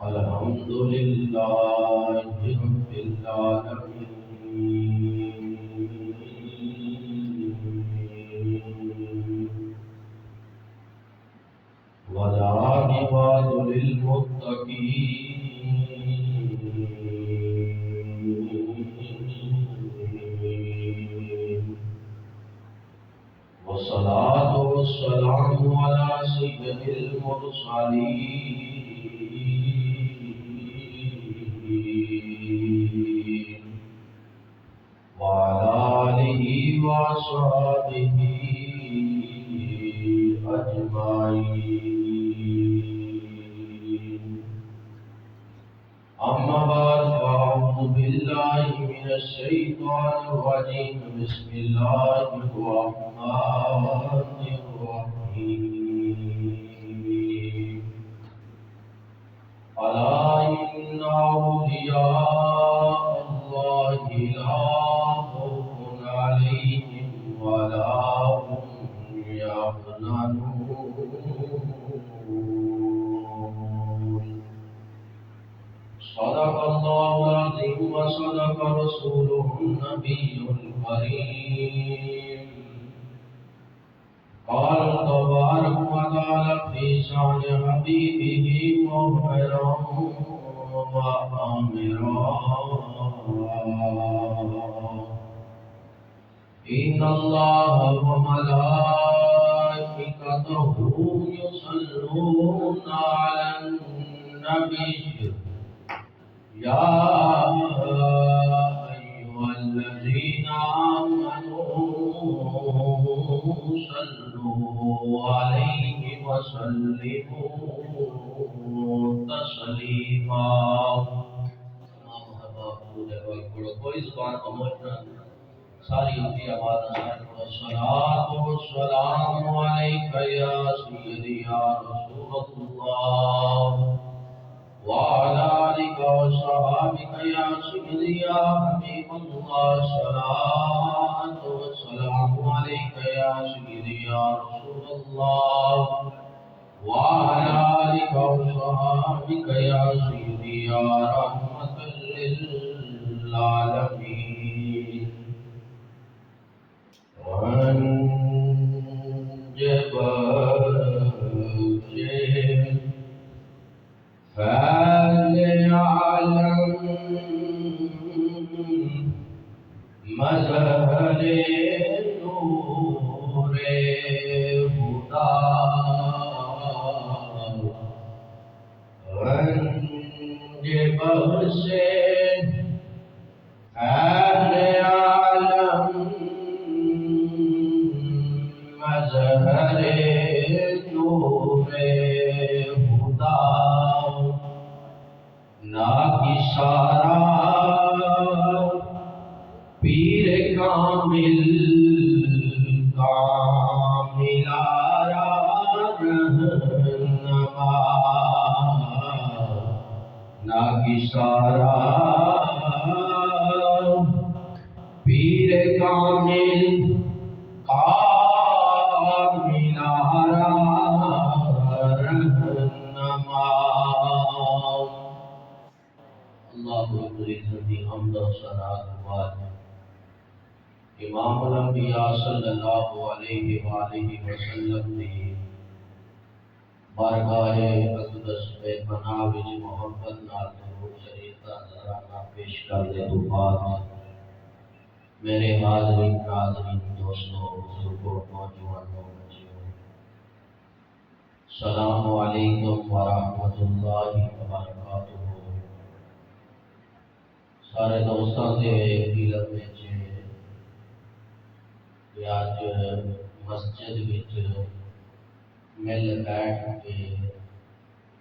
الحمد لله رب العالمين والعاقبة للمتقين والصلاة والسلام على سيد المرسلين وعلى آله وصحبه أجمعين. أما بعد فأعوذ بالله من الشيطان الرجيم. بسم الله الرحمن الرحيم. ألا إن أولياء الله لا خوف عليهم ولا هم يحزنون. صدق الله العظيم وصدق رسوله النبي الكريم. قال تبارك وتعالى في شأن حبيبه مظهرا وآمرا: إن الله وملائكته يصلون على النبي يا أيها الذين آمنوا صلوا عليه وسلموا تسليما. کوئی زبان خاموش نہ، ساری ہوتی آواز والصلاة والسلام عليك يا سيدي يا رسول الله وعلى آلك وصحبك يا سيدي يا حبيب الله. الصلاة والسلام عليك يا سيدي يا رسول الله وعلى آلك وصحبك يا سيدي يا رحمة للعالمين. وانجب فليعلم مظهر نور هدى وانجب سے فليعلم مظهر نور هدى نا کی سارا پیر کامل کاملارا رہنما نا کی سارا پیر کامل کاملارا رہنما. اللہ رب العزت کی حمد و ثنا کے بعد امام الانبیاء صلی اللہ علیہ وآلہ وسلم نے بارگاہ اقدس میں پناہ وچ محبت نال درود شریف دا نذرانہ پیش کر دے تو بعد میرے حاضرین ناظرین دوستوں بزرگوں نوجوانوں بچیوں السلام علیکم ورحمۃ اللہ وبرکاتہ. سارے دوستاں دے علم وچ کہ آج مسجد وچ مل بیٹھ کے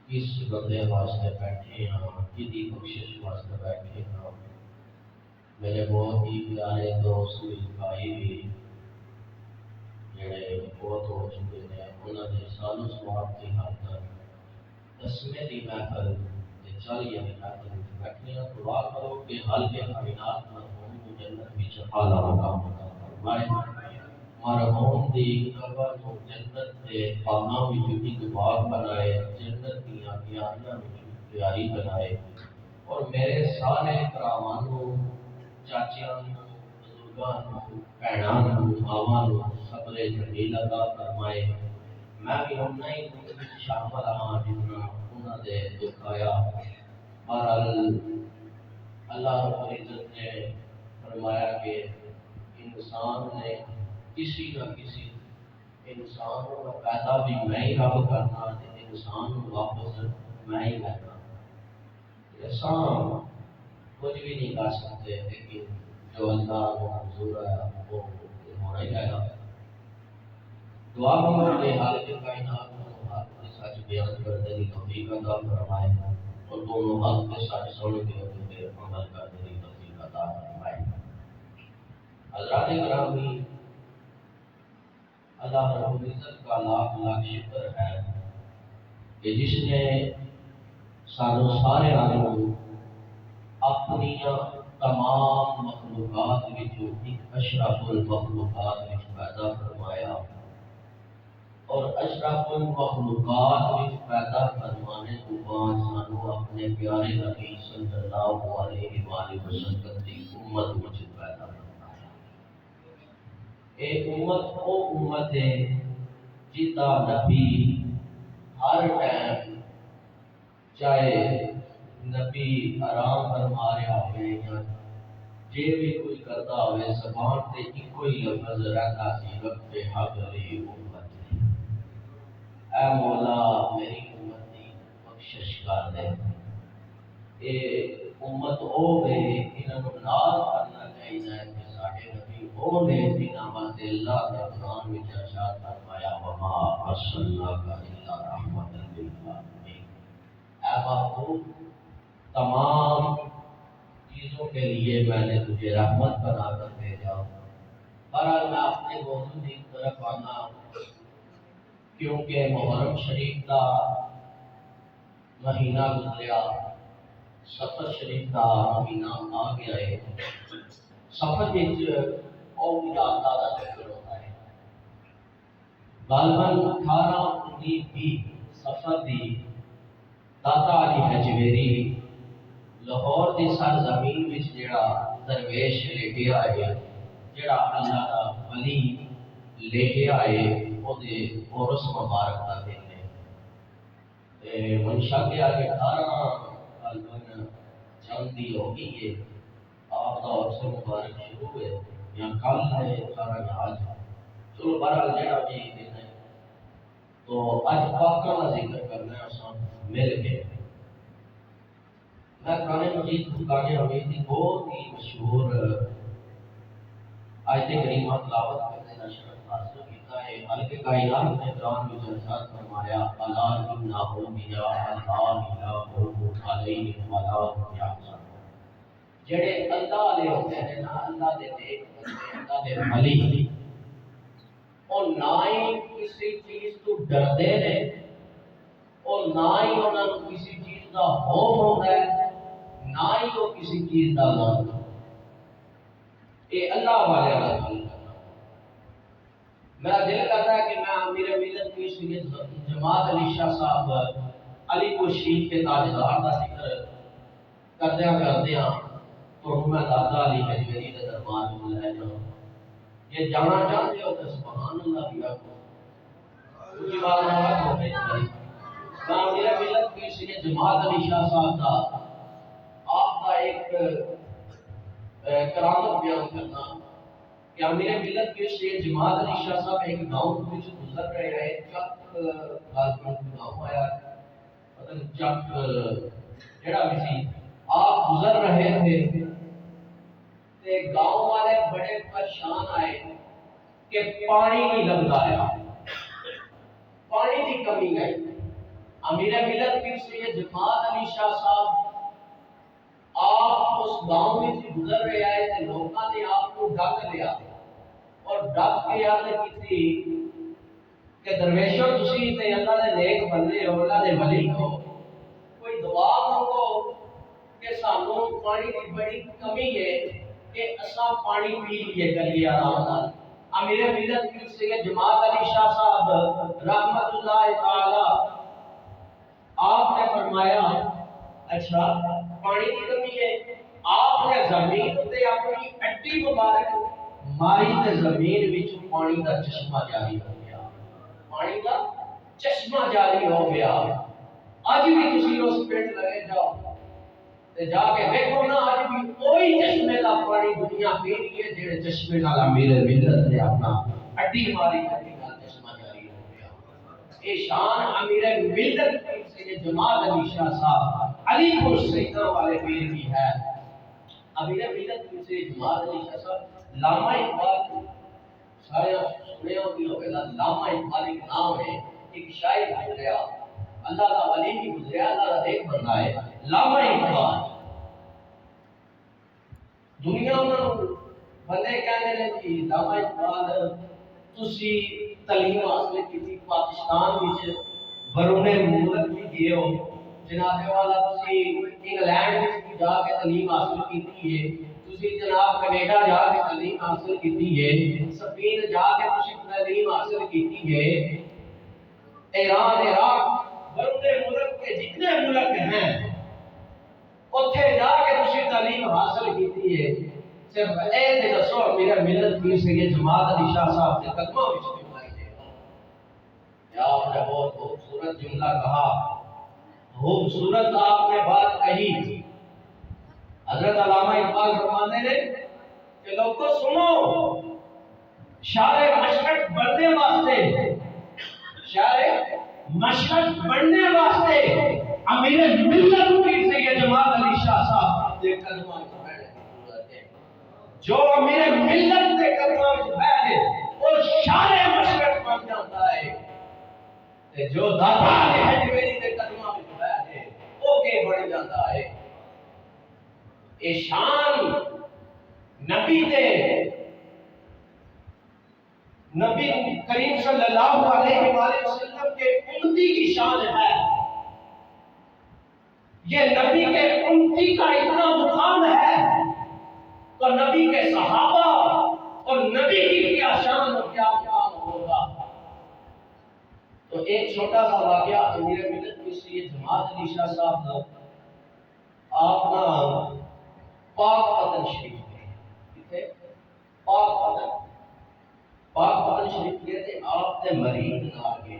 کس بندے واسطے بیٹھے ہاں، کدی کوشش واسطے بیٹھے ہاں. میرے بہت ہی پیارے دوست بھائی بھی جڑے بہت ہو چکے ہیں، انہوں نے سالوں سماعت کی حالت 10ویں دی محفل 40 دی محفل بیٹھنے دعا کرو کہ حال کے کائنات مرحوم کو جنت وچ اعلیٰ مقام عطا فرمائے. مرحوم دی قبر کو جنت دے پانا وچ ایک باغ بنائے، جنت دیاں کیاریاں وچ پیاری بنائے اور میرے سارے پراوانوں چاچیاں بزرگاں بھیناں ماواں صبر جمیل عطا فرمائے میں بھی ہم نہیں شامل ہاں جتنا انہاں دے دکھ آیا بہرحال اللہ رب العزت نے فرمایا کہ انسان نے کسی نہ کسی انسان کو پیدا بھی میں ہی رب کرنا انسان کو واپس میں ہی کرنا انسان کچھ بھی نہیں کر سکتے لیکن جو اللہ کو منظور ہے وہ ہونا ہی رہے گا دعا کروں کہ حالت کائنات کو سچ بیان کرنے کی توفیق عطا فرمائے اور دونوں حق کے سچ سن کے پھر عمل کرنے کی توفیق عطا فرمائے حضرات گرامی اللہ رب العزت کا لاکھ لاکھ شکر ہے کہ جس نے سانو سارے آدمی اپنی تمام مخلوقات وچوں ایک اشرف المخلوقات وچ پیدا فرمایا اور اشرف المخلوقات وچ پیدا فرمانے تو بعد سانو اپنے پیارے نبی صلی اللہ علیہ وآلہ وسلم کی امت وچ پیدا فرمایا ایک امت وہ امت ہے جدا نبی ہر ٹائم چاہے نبی آرام فرما رہا ہوئے یا جے بھی کوئی کرتا ہوئے زبان تے ایک کوئی لفظ رہتا سی رب حق لی امت اے مولا میری امت کی بخشش کر دے اے امت او ہے انہاں نوں ناز کرنا چاہیے کہ ساڈے نبی او نے جنہاں واسطے اللہ نے قرآن وچ ارشاد فرمایا وما ارسلناک الا رحمۃ للعالمین اے محبوب تمام چیزوں کے لیے میں نے تجھے رحمت بنا کر بھیجا بہرحال میں اپنے موضوع کی طرف آنا کیونکہ محرم شریف کا مہینہ گزریا سفر شریف کا مہینہ آ گیا ہے سفر اور اللہ کا ذکر ہوتا ہے غالباً 18 19 20 سفر دی داتا علی حجویری لاہور کی سرزمین میں جڑا درویش لیٹیا ہے جڑا اللہ کا ولی لیٹیا ہے وہ عرس مبارک کا دن ہے منشا کے آگے 18 چند دی ہو گئی ہے آپ کا عرس مبارک شروع ہے یا کل ہے 18 آج چلو بہرحال جڑا بھی دن ہے تو اج پاکاں کا ذکر کرنا ہے اساں مل کے میں قرآن مجید فرقان حمید کی بہت ہی مشہور آیت کریمہ تلاوت کرنے کا شرف حاصل کیتا ہے حالانکہ کائنات نے قرآن میں ارشاد فرمایا الا ان اولیاء اللہ لا خوف علیہم ولا هم یحزنون جڑے اللہ والے ہوتے ہیں نا اللہ دے نیک بندے اللہ دے ولی اور نہ ہی کسی چیز تو ڈردے نے اور نہ ہی انہاں نوں کسی چیز دا خوف ہوتا ہے نہ ہی وہ کسی چیز کا غم یہ اللہ والے کا حل کرنا میرا دل کرتا ہے کہ میں امیر ملت کی سید جماعت علی شاہ صاحب علی کو شیخ کے تاجدار کا ذکر کردیا تو میں دادا علی حجویری کے دربار میں لے جاؤں یہ جانا چاہتے ہو تو سبحان اللہ بھی رکھو اسی بات میں امیر ملت کی سید جماعت علی شاہ صاحب کا آپ کا ایک کرامت بیان کرنا کہ امیر ملت کے شیخ جماعت علی شاہ صاحب ایک گاؤں میں گزر رہے ہیں چک گاؤں آیا پتہ نہیں چک جڑا بھی سی آپ گزر رہے تھے تے گاؤں والے بڑے پریشان آئے کہ پانی نہیں لگتا ہے پانی کی کمی ہے امیر ملت کے شیخ جماعت علی شاہ صاحب آپ اس گاؤں میں سے گزر رہے آئے تھے لوگوں نے آپ کو ڈک لیا اور ڈک کے عرض کی کہ درویشوں تسی تے اللہ دے نیک بندے ہو اللہ دے ولی ہو کوئی دعا مانگو کہ سانوں پانی کی بڑی کمی ہے کہ اساں پانی پی لیے کریے آرام نال امیر ملت کی سید جماعت علی شاہ صاحب رحمت اللہ تعالی آپ نے فرمایا اچھا پانی کی کمی ہے، آپ نے زمین تے اپنی اٹی مبارک ماری تے زمین وچ پانی دا چشمہ جاری ہو گیا، پانی دا چشمہ جاری ہو گیا۔ اج بھی تسی اس پنڈ لگے جاؤ تے جا کے دیکھو نا، اج بھی کوئی چشمے دا پانی دنیا پی رہی ہے جڑے چشمے نال امیر ملت نے اپنا اٹی ماری اٹی نال چشمہ جاری ہو گیا۔ اے شان امیر ملت سے جماعت علی شاہ صاحب علی پور سیدہ والے پیر کی ہے۔ امیر ملت سے جماعت علی شاہ صاحب علامہ اقبال سارے سنے ہوگی ہوگا، علامہ اقبال ایک نام ہے، ایک شاعر گزریا، اللہ کا ولی بھی گزریا، اللہ کا دیکھ بندہ ہے علامہ اقبال۔ دنیا میں بندے کہنے لیں کہ علامہ اقبال تسی تعلیم حاصل کی تھی پاکستان وچ بیرون ملک بھی گئے ہو، جناب والا تسی انگلینڈ وچ بھی جا کے تعلیم حاصل کی ہے، تسی جناب کینیڈا جا کے تعلیم حاصل کی ہے، سپین جا کے تسی تعلیم حاصل کی ہے، ایران عراق بیرون ملک کے جتنے ملک ہیں اوتھے جا کے تسی تعلیم حاصل کیتی ہے، صرف اے تے دسو میرا ملت پیر سید جماعت علی شاہ صاحب کے قدموں وچ کمائی دے یا آپ نے بہت خوبصورت جملہ کہا، خوبصورت آپ نے بات کہی۔ حضرت علامہ اقبال فرماتے ہیں کہ لوگوں سنو، شار مشرق بننے واسطے، شار مشرق بننے واسطے امیر ملت پیر سید جماعت علی شاہ صاحب کے قدموں وچ بیٹھنے کی ضرورت ہے۔ جو امیر ملت کے قدموں وچ بیٹھے وہ شار مشرق بن جاتا ہے، تے جو داتا نے حجویری کے قدموں وچ بیٹھے وہ کے بن جاتا ہے۔ اے شان نبی دے، نبی کریم صلی اللہ علیہ وآلہ وسلم کے امتی کی شان ہے۔ یہ نبی کے امتی کا اتنا مقام ہے تو نبی کے صحابہ اور نبی کی کیا شان اور کیا مقام ہوگا۔ تو ایک چھوٹا سا واقعہ امیر ملت کی سید جماعت علی شاہ صاحب کا، آپ نا پاک پتن شریف میں کتنے پاک پتن شریف گئے تھے، آپ تے مرید نال گئے،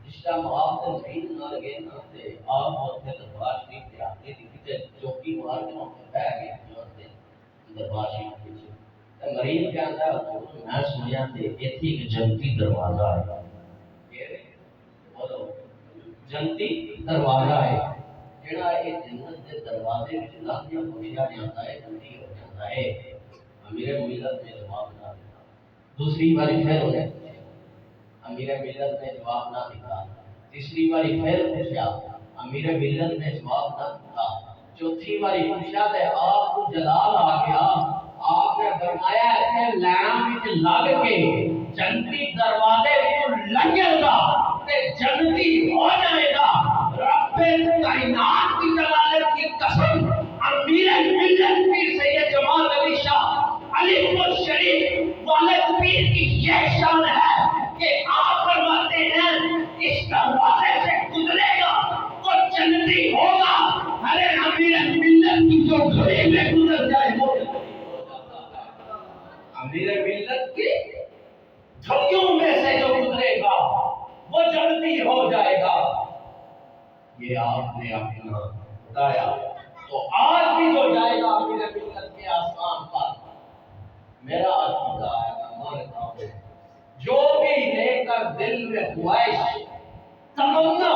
جس ٹائم آپ تے مرید نال گئے نا تے آپ اوتھے دربار شریف تے آتے کتے چوکی مار کے اوتھے بیٹھ گئے جو دربار شریف وچ تے مرید کہندا ہے حضور میں سنیا تے ایتھے ایک جنتی دروازہ ہے، جنتی دروازہ ہے جڑا یہ جنت کے دروازے وچ لنگ کے پہنچا جاتا ہے، جلدی ہو جاتا ہے۔ امیر ملت نے جواب نہ دیا، دوسری باری پھر انہیں پوچھا، امیر ملت نے جواب نہ دیا، تیسری باری پھر پوچھا، امیر ملت نے جواب نہ دیا، چوتھی باری پوچھا تے آپ کو جلال آ گیا، آپ نے فرمایا کہ لائن وچ لگ کے جنتی دروازے وچ لنگے گا تے جنتی ہو جائے گا۔ رب کائنات کی جلالت کی قسم، امیر ملت پیر سید جماعت علی شاہ علی پور شریف والے پیر کی یہ شان ہے کہ آپ فرماتے ہیں اس دروازے سے گزرے گا تو جنتی ہوگا، ارے امیر ملت کی جو گھڑی میں گزر جائے وہ امیر ملت کی گھڑیوں میں سے جو گزرے گا وہ جنتی ہو جائے گا۔ یہ آپ نے اپنا بتایا، تو آج بھی جو جائے گا امیر ملت کے آسمان پر، میرا عقیدہ ہے میں مانتا ہوں جو بھی لے کر دل میں خواہش تمنا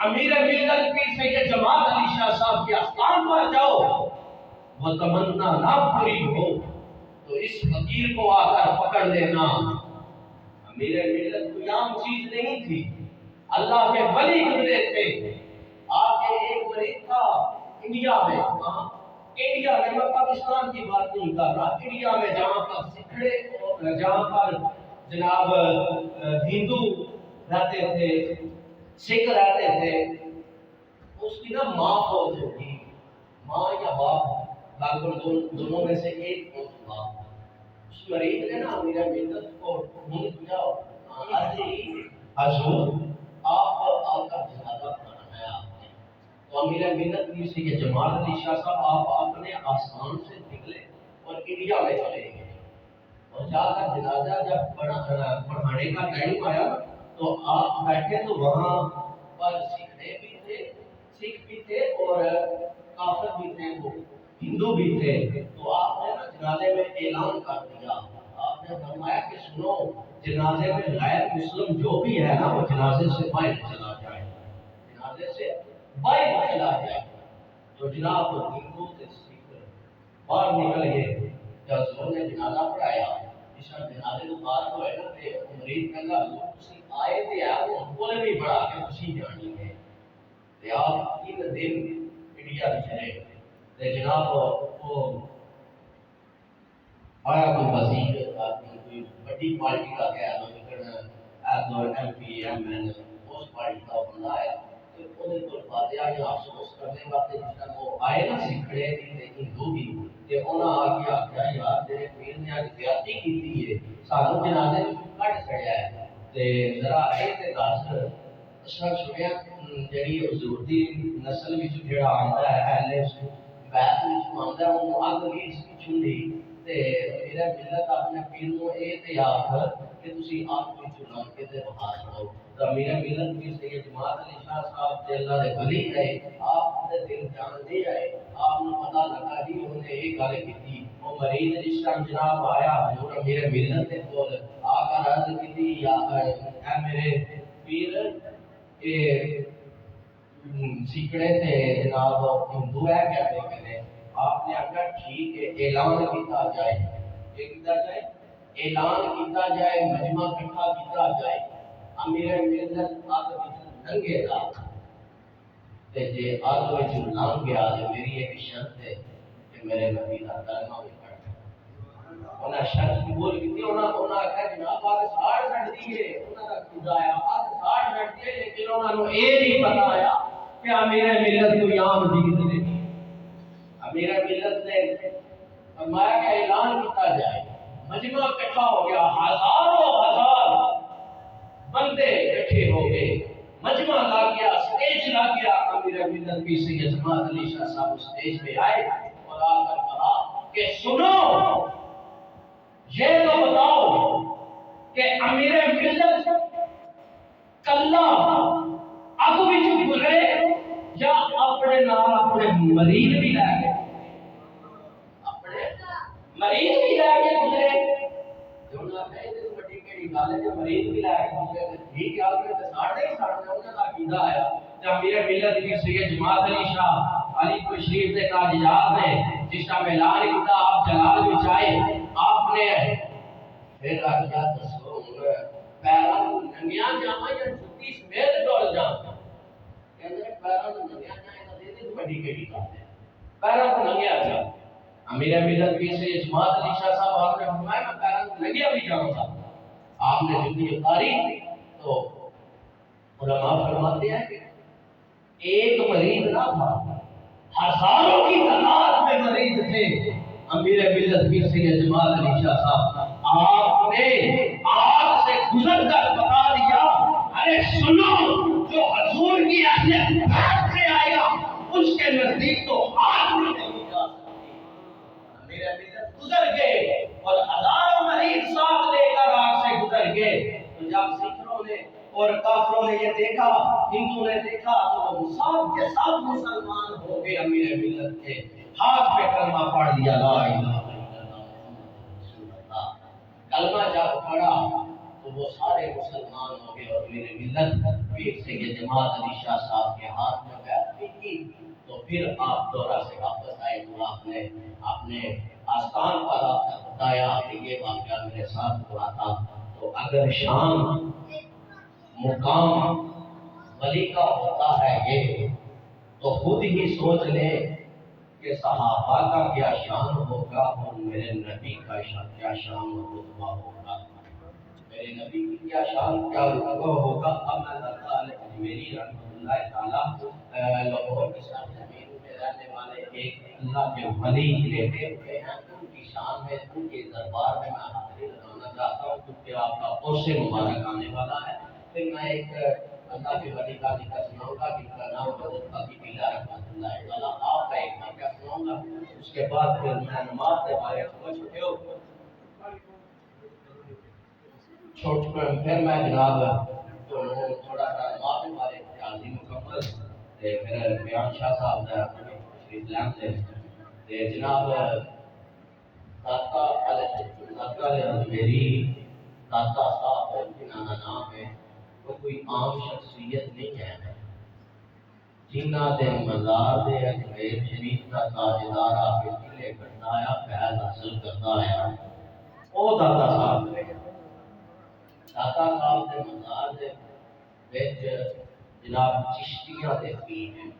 امیر ملت کی سید جماعت علی شاہ صاحب کے آسمان پر جاؤ، وہ تمنا نہ پوری ہو تو اس فقیر کو آ کر پکڑ لینا۔ امیر ملت کوئی عام چیز نہیں تھی، اللہ کے ولی گزرے تھے۔ آپ کے ایک مریض تھا انڈیا میں، انڈیا میں، میں پاکستان کی بات نہیں کر رہا، انڈیا میں جہاں پر سکھڑے، جہاں پر جناب ہندو رہتے تھے، سکھ رہتے تھے، اس کی نا ماں فوت ہوگی، ماں یا باپ لگ بھگ دونوں میں سے ایک فوت ہوا۔ اس مریض نے نا امیر ملت کو ڈھونڈ دیا، حضور آپ کا جنازہ پڑھانا ہے آپ نے، تو امیر ملت کی سید جماعت علی شاہ صاحب آپ اپنے آسمان سے نکلے اور انڈیا میں چلے گئے، اور جا کر جنازہ جب پڑھانے کا ٹائم آیا تو آپ بیٹھے تو وہاں پر سکھ بھی تھے اور کافر بھی تھے، وہ ہندو بھی تھے، تو آپ نے نا جنازے میں اعلان کر دیا، آپ نے فرمایا کہ سنو، جنازے میں غیر مسلم جو بھی ہے نا وہ جنازے سے باہر چلا جائے، جنازے سے باہر چلا جائے۔ تو جناب ہندو سے سکھ باہر نکل گئے، جب حضور نے جنازہ پڑھایا، اس کا جنازے تو بعد ہوئے نا تے مریض کہا حضور تسی آئے تے آ وہ بولے بھی بڑا کے خوشی جانی ہے تے آپ 3 دن انڈیا میں چلے تے جناب وہ آیا کوئی وزیر آدمی کوئی بڑی پارٹی کا کہہ لو لیکن as M P M N S party کا بندہ آیا تو وہ فاتحہ یا افسوس کرنے واسطے جس طرح وہ آئے نا سکھڑے تے ہندو بھی تے انہاں آ کے آخیا یار تیرے پیر نے اج زیادتی کیتی ہے، سانو جنازے میں کٹ چھڑیا ہے تے ذرا اے تے دس اساں سنیا جڑی حضور دی نسل وچ جڑا آندا ہے اہل بیت وچ آندا ہے وہ اگ نہیں چھندی تے میرا ملت اپنے پیر نو اے تے آکھ کہ تسی آپ کو چلا کے تے بخا چھڑو، تو میرا ملت بھی سید جماعت علی شاہ صاحب تے اللہ دے ولی ہے، آپ دے دل جان دے آئے، آپ نو پتہ لگا جی انہوں نے یہ گل کی، وہ مریض جس ٹائم جناب آیا حضور میرے ملت کے کول آ کر عرض کی یا اے میرے پیر اے سیکڑے تھے جناب ہندو ہے کیا دیکھتے ہیں، آپ نے آخر ٹھیک ہے اعلان کیتا جائے، یہ کیتا جائے اعلان کیتا جائے، مجمع اکٹھا کیتا جائے، امیر ملت آگ وچ لنگے گا تے جے آگ وچ لنگ گیا تے میری ایک شرط ہے کہ میرے نبی دا کلمہ بھی پڑھنا، انہاں شرط قبول کیتی، انہاں آخیا جناب آگ ساڑ چھڈ دیے، انہاں دا خدا آیا آگ ساڑ چھڈ دیے، لیکن انہاں نوں اے نہیں پتہ آیا کہ امیر ملت کوئی عام چیز نہیں، امیر ملت نے فرمایا کہ اعلان کیتا جائے، مجمع اکٹھا ہو گیا، ہزاروں ہزار بندے اکٹھے ہو گئے، مجمع لا گیا، سٹیج لا گیا، امیر ملت کی سید جماعت علی شاہ صاحب سٹیج پہ آئے اور آ کر کہا کہ سنو یہ تو بتاؤ کہ امیر ملت کلا اگ وچ گزرے یا اپنے نال اپنے مریض بھی لے گئے، اپنے مریض بھی لے کے گزرے، مریض بھی لے کے گزرے ٹھیک ہے، ساڑھے ہی ساڑھے انہوں کا عقیدہ آیا امیر ملت کی سید جماعت علی شاہ علی کوئی شریف کے تاجدار نے جس کا اعلان کیا آپ جلال بچائے، آپ نے پھر آخیا دسو پیروں ننگیا جاواں یا جُتی سمیت ڈول جاواں، کہندے پیروں ننگیا جائیں تے دی بڑی کیڑی بات ہے، پیروں ننگیا جا، امیر ملت کی سید جماعت علی شاہ صاحب آپ نے فرمایا میں پیروں ننگیا بھی جاؤں گا، آپ نے جُتی اتاری تو علماء فرماتے ہیں کہ ایک مریض نہ تھا، ہزاروں کی تعداد میں مریض تھے، امیر ملت کی سید جماعت علی شاہ صاحب آپ نے آگ سے گزر کر بتا دیا ارے سنو جو حضور کی حیثیت بیٹھ سے آئے گا اس کے نزدیک تو آگ بھی نہیں جا سکتی، امیر ملت گزر گئے اور ہزاروں مریض ساتھ لے کر آگ سے گزر گئے، تو جب سکھوں نے اور کافروں نے یہ دیکھا، ہندو نے دیکھا تو وہ سب کے سب مسلمان ہو گئے، امیر ملت کے ہاتھ پہ کلمہ پڑھ دیا لا الہ الا اللہ محمد رسول اللہ، کلمہ جب پڑھا تو وہ سارے مسلمان ہو گئے اور میرے ملت پیر سید جماعت علی شاہ صاحب کے ہاتھ میں بیعت بھی کی، تو پھر آپ دورہ سے واپس آئے تو آپ نے اپنے آستان پر آپ نے بتایا کہ یہ واقعہ میرے ساتھ ہوا تھا، تو اگر شان مقام ولی کا ہوتا ہے یہ تو خود ہی سوچ لے کہ صحابہ کا کیا شان ہوگا اور میرے نبی کا کیا شان و رتبہ ہوگا، میرے نبی کی کیا شان کیا رتبہ ہوگا۔ اب میں درگاہ اجمیری رحمۃ اللہ تعالیٰ لاہور کی سرزمین میں رہنے والے ایک اللہ کے ولی لیتے ہوئے ہیں، ان کی شان میں ان کے دربار میں میں حاضری لگانا چاہتا ہوں کیونکہ آپ کا عرص مبارک آنے والا ہے۔ پھر میں ایک اللہ کے ولی کا ذکر سناؤں گا جن کا نام حضرت ابی بلال بعد پھر میں نماز کے بارے میں پھر میں جناب تھوڑا سا نماز کے بارے میں حاضری مکمل پھر بیان شاہ صاحب کا شریف لین سے جناب داتا میری داتا صاحب جنہوں کا نام ہے وہ کوئی عام شخصیت نہیں ہے جنہ دے مزار دے اجمیر شریف کا تاجدار آ کے قلعے کرتا ہے فیض حاصل کرتا ہے وہ داتا صاحب ہے داتا صاحب دے مزار دے وچ جناب چشتیاں دے پیر ہیں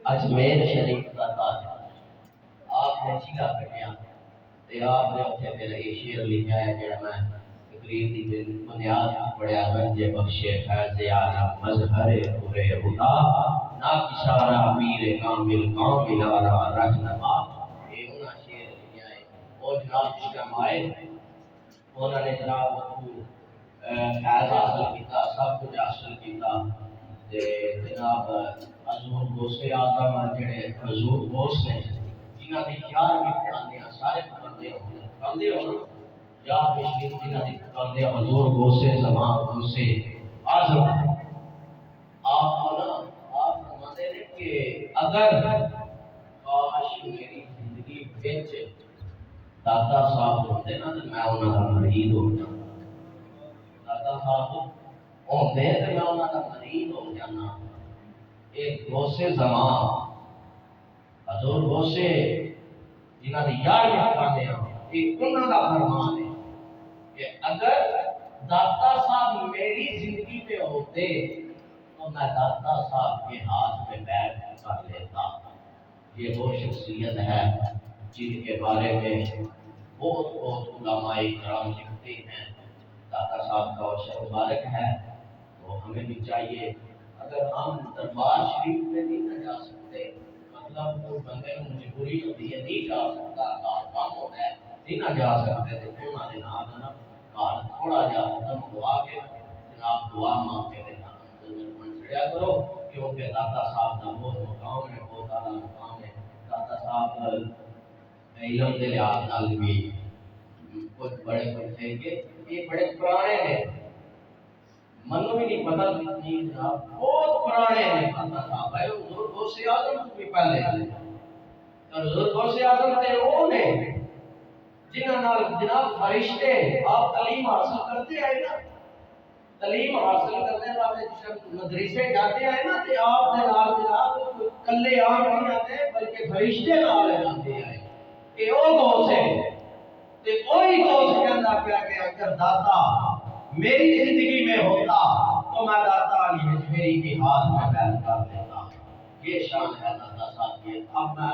اجمیر شریف کا تاجدار آپ نے چیلا کٹیا تے آپ نے اتنے میرا یہ شعر لکھا ہے جڑا میں تقریر دی بنیاد پڑھیا گنجے بخشے فیض عالم مظہر پورے خدا نا اشارہ پیر کامل کامل آرا رہنما یہ انہاں شعر لکھیا ہے اور جناب جس آئے انہوں نے جناب فیض حاصل کیتا سب کچھ حاصل کیتا تے جناب حضور غوث اعظم جڑے حضور غوث نے جنہاں دی یار بھی پڑھاندے ہیں سارے پڑھاندے ہو یار مشکل جنہاں دی پڑھاندے ہیں حضور غوث زمان غوث اعظم آپ فرماتے ہیں کہ اگر کاش میری زندگی وچ داتا صاحب ہوندے نا تے میں انہاں دا مرید ہو جانا داتا صاحب ہوندے تے میں انہاں دا مرید ہو جانا ایک غوث زمان حضور غوث جنہاں دی یار میں پڑھاندے ہیں یہ انہاں دا فرمان ہے کہ اگر داتا صاحب میری زندگی میں ہوتے تو میں داتا صاحب کے ہاتھ میں بیٹھ کر لیتا یہ وہ شخصیت ہے جن کے بارے میں بہت بہت علماء کرام لکھتے ہیں داتا صاحب کا عرصہ مبارک ہے تو ہمیں بھی چاہیے اگر ہم دربار شریف میں نہیں نہ جا سکتے مطلب کوئی بندے کو مجبوری ہوتی ہے نہیں جا سکتا کام ہوتا ہے نہیں نہ جا سکتے تو کیوں نہ دینا آنا کار تھوڑا جا ختم دعا کے جناب دعا مانگ کے دینا چڑیا کرو کیونکہ داتا صاحب کا بہت مقام ہے بہت اعلیٰ مقام ہے داتا صاحب علم کے لحاظ نال بھی کچھ بڑے تھے کہ یہ بڑے پرانے ہیں منو بھی نہیں پتا کتنی جناب بہت پرانے ہیں داتا صاحب ہے حضور غوث اعظم بھی پہلے حضور غوث اعظم تے وہ نے جنہاں نال جناب فرشتے آپ تعلیم حاصل کرتے آئے نا تعلیم حاصل کرنے والے جب مدرسے جاتے آئے نا تے آپ دے نال جناب کلے عام نہیں آتے بلکہ فرشتے نال جاتے آئے کہ او غوث ہے تے کوئی غوث کہندا پیا کہ اگر داتا میری زندگی میں ہوتا تو میں داتا علی حجویری کے ہاتھ میں بیعت کر دیتا یہ شان ہے داتا صاحب کی اب میں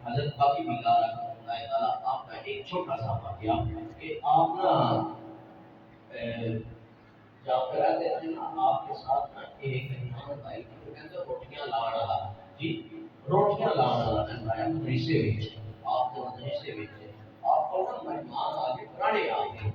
حضرت باقی بلّہ اللہ تعالیٰ آپ کا ایک چھوٹا سا واقعہ کہ آپ نا جب پہ رہتے تھے نا آپ کے ساتھ نا ایک انسان بھائی جو کہتے روٹیاں لانا رہا جی روٹیاں لانا رہا رہتا ہے مدرسے وچ آپ کے مدرسے وچ آپ کو نا مہمان آ کے پرانے آ گئے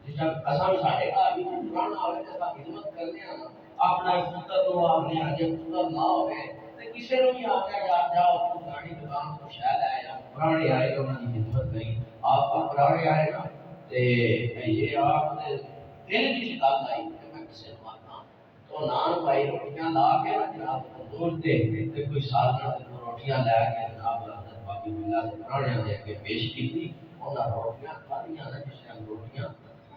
جس طرح اساں ساڈے گھر وچ پرانا آوے تے اساں خدمت کرنے ہاں اپنا پتر تو آپ نے اجے پتر نہ ہوئے تے کسے نوں نہیں آکھیا یار جاؤ پرانی دکان تو شاید آئے یا پرانے آئے تو انہوں نے خدمت نہیں آپ کو پرانے آئے نا تے یہ آپ نے دل کی شکایت آئی کہ میں کسے مارنا تو نان بھائی روٹیاں لا کے نا جناب تندور تے کوئی سالنا تے روٹیاں لے کے جناب حضرت باقی بلّہ دے پرانے دے کے پیش کی تھی انہاں روٹیاں کھادیاں نا جس طرح روٹیاں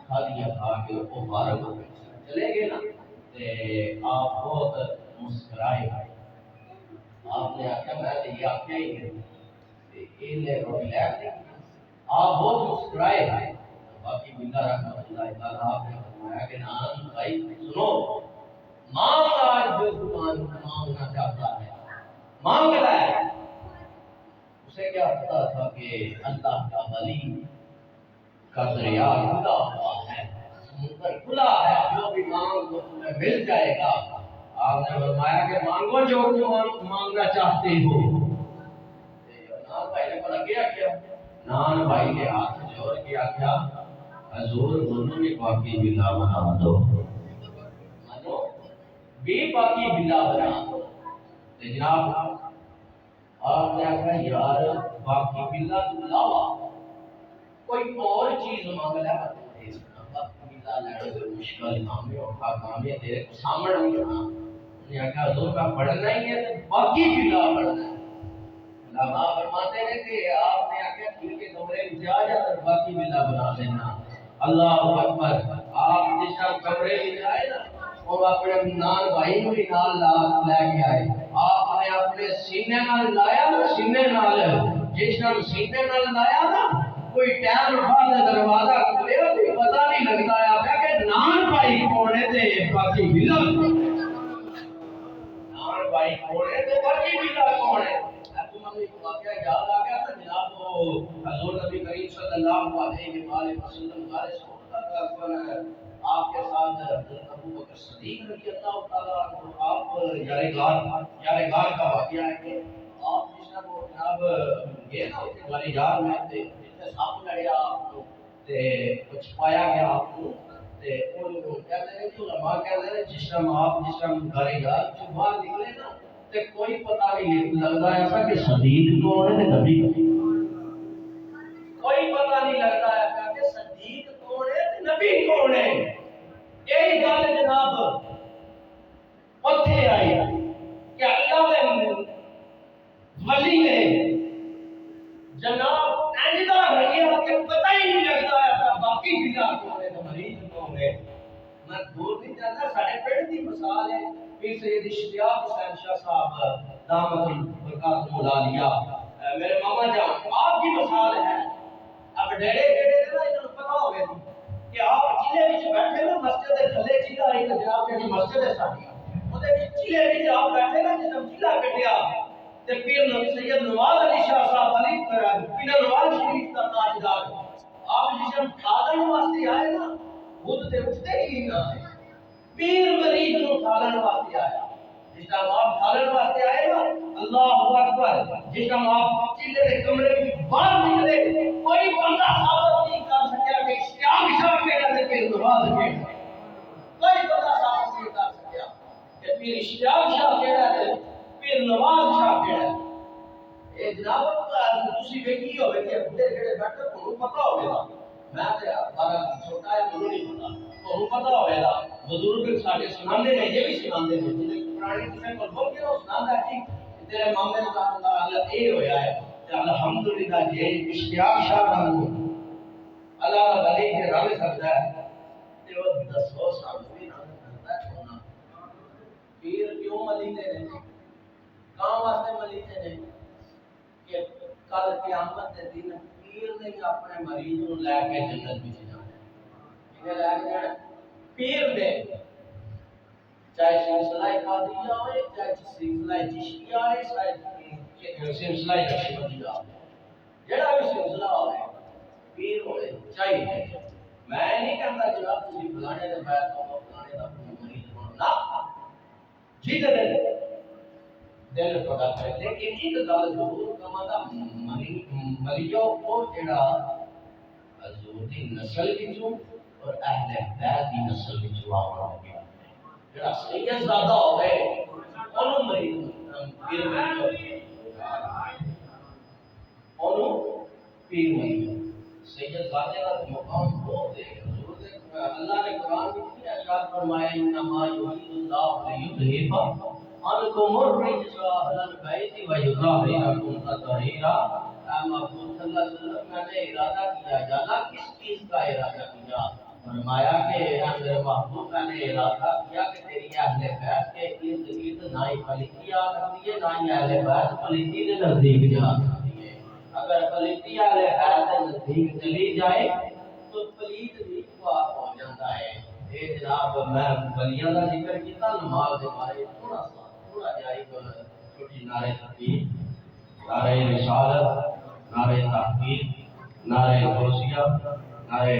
کھادیاں کھا کے وہ فارغ ہو گئے چلے گئے نا تے آپ بہت مسکرائے آپ نے آخیا میں تو یہ آخیا ہی نہیں روٹی لے آپ بہت مسکرائے باقی بلّہ رحمۃ اللہ تعالیٰ آپ نے فرمایا کہ نان بھائی سنو مانگ آج جو مانگنا چاہتا ہے مانگ لے اسے کیا پتا تھا کہ اللہ کا ولی کا دریا کھلا ہوا ہے سمندر کھلا ہے جو بھی مانگ وہ تمہیں مل جائے گا آپ نے فرمایا کہ مانگو جو مانگنا چاہتے ہو نان بھائی نے بڑا کیا نان بھائی نے ہاتھ جوڑ کے آخیا حضور منو بھی باقی بلّہ بنا دو منو بھی باقی بلّہ بنا دو جناب آپ نے کہا یار باقی بلا تو علاوہ کوئی اور چیز مانگ لے باقی بلا لینے کوئی مشکل کام ہے اور کام ہے تیرے سامنے نہیں ہونا. انہوں نے کہا حضور کا پڑھنا ہی ہے تو باقی بلا پڑھنا ہے. علماء فرماتے ہیں کہ آپ نے آگے ٹھیک ہے کمرے میں جا کر باقی بلا بنا لینا. اللہ اکبر. آپ جس کا کمرے میں جائے نا اور اپنے نال بھائی کو بھی نال لے کے آئے. آپ نے اپنے سینے نال لایا نا سینے نال جس کا سینے نال لایا نا کوئی ٹائم بعد دروازہ کھلے گا کوئی پتہ نہیں لگتا ہے کہ نال بھائی کون ہے تے باقی بلا نال بھائی کون ہے تے باقی بلا کون ہے. واقعہ یاد آ گیا تھا جناب وہ حضور نبی کریم صلی اللہ علیہ وسلم آپ کے ساتھ ابو بکر صدیق رضی اللہ تعالیٰ عنہ آپ یار غار کا واقعہ ہے کہ آپ جس طرح وہ جناب گئے نا اس والی یار میں تھے جس نے ساتھ لڑیا آپ کو تے کچھ پایا گیا آپ کو تے ان کو کہتے ہیں کہ علماء کہتے ہیں جس طرح گھر یار جو باہر نکلے نا تے کوئی پتہ نہیں لگتا ایسا کہ صدیق کون ہے نبی کوئی پتہ نہیں لگتا ہے کہ صدیق کون ہے تے نبی کون ہے. یہی گل جناب اوتھے آئی کہ اللہ دے ولی نے جناب ایندا رہیا کہ پتہ ہی نہیں لگتا ہے باقی بلا کون ہے تے مریض کون ہے. میں دور نہیں جاتا ساڈے پنڈ دی مثال ہے پیر سید اشتیاق حسین شاہ صاحب دامت البرکات العالیہ میرے ماما جان آپ کی مثال ہے. اب ڈیڑے ڈیڑے نا انہوں نے پتا ہوئے کہ آپ چیلے وچ بیٹھے نا مسجد دے تھلے چیلا ایک جناب کی مسجد ہے ساڈی اودے وچ چیلے وچ آپ بیٹھے نا جس چیلا کٹیا تے پیر نبی سید نواز علی شاہ صاحب علی پیر نواز شریف کا تاجدار آپ جسم کھادن واسطے آئے نا خود تے اٹھتے ہی نہ پیر مریض نو کھالن واسطے آیا. جس کا آپ کھالن واسطے آئے نا اللہ اکبر جس کا آپ چیلے دے کمرے میں باہر نکلے کوئی بندہ ثابت نہیں کر سکیا کہ اشتیاق شاہ کیڑا تے پیر نواز کیڑا کوئی بندہ ثابت نہیں کر سکیا کہ پیر اشتیاق شاہ کیڑا تے پیر نواز شاہ کیڑا. اے جناب تسی ویکھی ہوے کہ بڑے جڑے بیٹھے کو پتہ ہوے گا میں تے بارا چھوٹا ہے مجھے نہیں پتا تو پتہ ہوے گا بزرگ ساڈے سناندے نے یہ بھی سناندے نے جے پرانے کسے کول بول کے سناندا ہے کہ تیرے مامے دا اللہ اے ہویا ہے تے الحمدللہ جے اشتیاق شاہ رنگ اللہ ولی کے رل سکدا ہے تے وہ 100 سال بھی نہ کرتا ہے سونا. پیر کیوں ملیندے نے کہاں واسطے ملیندے نے کہ کل قیامت دے دن پیر نے اپنے مریض نو لے کے جنت وچ جانا ہے. لے کے جانا پیر نے چاہے سلسلہ قادریہ ہوئے چاہے سلسلہ چشتیہ ہوئے چاہے سلسلہ نقشبندیہ جڑا بھی سلسلہ ہوئے پیر ہوئے چاہیے. میں نہیں کہتا جناب تسی فلانے دے بیعت ہو فلانے دا مریض بنو نا جی دل پتا کرے لیکن ایک گل ضرور کمانا ملیو کو جڑا حضور دی نسل وچوں اور اہل بیت دی نسل وچوں آونا ہو گیا جڑا سید زادہ ہوئے انہوں مریض پیر ملیو انہوں پیر ملیو سید زادے کا مقام بہت ہے. اللہ نے قرآن میں ارشاد فرمایا انما یرید اللہ لیذھب عنکم الرجس اہل البیت ویطہرکم تطہیرا. محمود صلی اللہ علیہ وسلم میں نے ارادہ کیا جانا کس چیز کا ارادہ کیا فرمایا کہ میرے محبوب میں نے ارادہ کیا کہ تیری اہل بیت کے ارد گرد نہ ہی پلیتی آ سکتی ہے نہ ہی اہل بیت پلیتی کے نزدیک جا سکتی ہے. اگر پلیتی اہل بیت کے نزدیک چلی جائے تو پلیت بھی پاک ہو جاتا ہے. اے جناب میں ولیاں کا ذکر کیتا نماز کے بارے تھوڑا جا ایک چھوٹی نعرہ تکبیر نعرہ رسالت نعرہ تحقیق نعرہ غوثیہ نعرہ